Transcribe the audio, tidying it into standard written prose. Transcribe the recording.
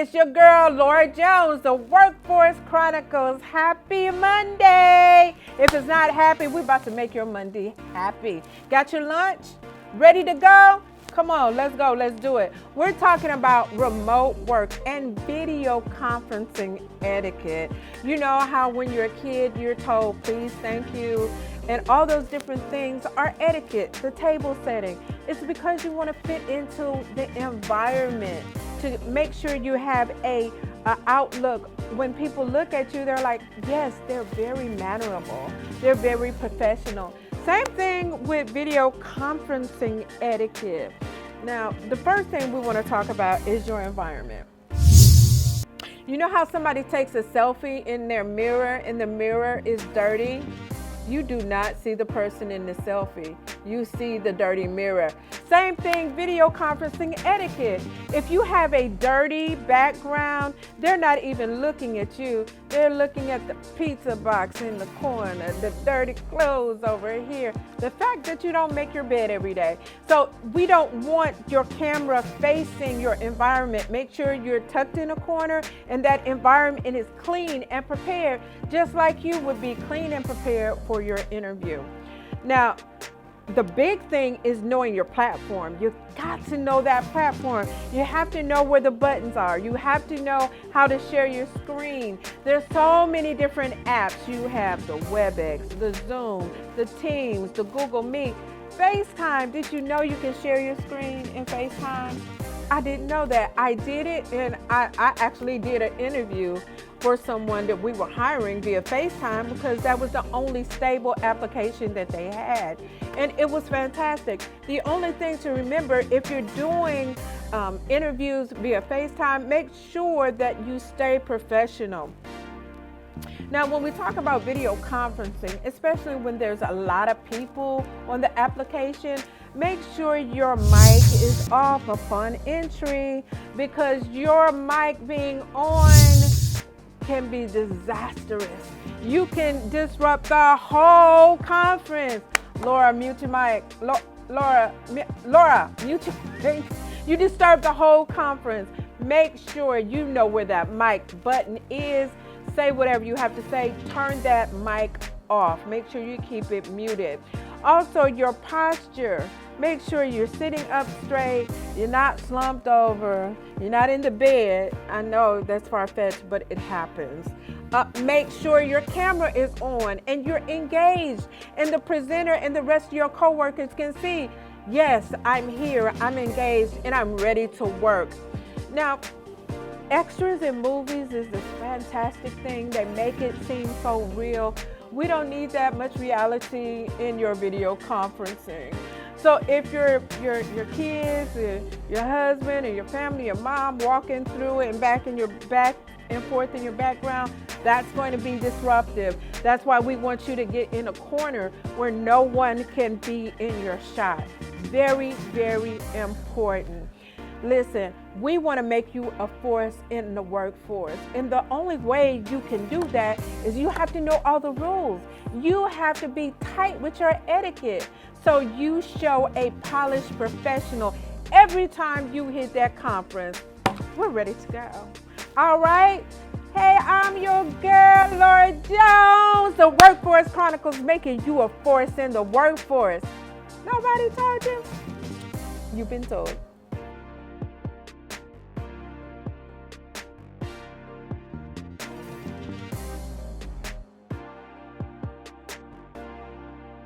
It's your girl, Laura Jones, the Workforce Chronicles. Happy Monday. If it's not happy, we're about to make your Monday happy. Got your lunch? Ready to go? Come on, let's go. Let's do it. We're talking about remote work and video conferencing etiquette. You know how when you're a kid, you're told, please, thank you, and all those different things are etiquette, the table setting. It's because you want to fit into the environment, to make sure you have a outlook. When people look at you, they're like, yes, they're very mannerable. They're very professional. Same thing with video conferencing etiquette. Now, the first thing we want to talk about is your environment. You know how somebody takes a selfie in their mirror and the mirror is dirty? You do not see the person in the selfie. You see the dirty mirror. Same thing, video conferencing etiquette. If you have a dirty background, they're not even looking at you. They're looking at the pizza box in the corner, the dirty clothes over here, the fact that you don't make your bed every day. So we don't want your camera facing your environment. Make sure you're tucked in a corner and that environment is clean and prepared, just like you would be clean and prepared for your interview. Now, the big thing is knowing your platform. You've got to know that platform. You have to know where the buttons are. You have to know how to share your screen. There's so many different apps. You have the WebEx, the Zoom, the Teams, the Google Meet, FaceTime. Did you know you can share your screen in FaceTime? I didn't know that. I did it, and I actually did an interview for someone that we were hiring via FaceTime because that was the only stable application that they had. And it was fantastic. The only thing to remember, if you're doing interviews via FaceTime, make sure that you stay professional. Now, when we talk about video conferencing, especially when there's a lot of people on the application, make sure your mic is off upon entry, because your mic being on can be disastrous. You can disrupt the whole conference. Laura, mute your mic. Laura, mute your mic. You disturb the whole conference. Make sure you know where that mic button is. Say whatever you have to say. Turn that mic off. Make sure you keep it muted. Also, your posture. Make sure you're sitting up straight. You're not slumped over. You're not in the bed. I know that's far-fetched, but it happens. Make sure your camera is on and you're engaged, and the presenter and the rest of your coworkers can see, yes, I'm here, I'm engaged, and I'm ready to work. Now, extras in movies is this fantastic thing. They make it seem so real. We don't need that much reality in your video conferencing. So if your kids, your husband, and your family, your mom walking through it and back and forth in your background, that's going to be disruptive. That's why we want you to get in a corner where no one can be in your shot. Very, very important. Listen, we want to make you a force in the workforce. And the only way you can do that is you have to know all the rules. You have to be tight with your etiquette, so you show a polished professional every time you hit that conference. We're ready to go. All right? Hey, I'm your girl, Laura Jones, the Workforce Chronicles, making you a force in the workforce. Nobody told you? You've been told.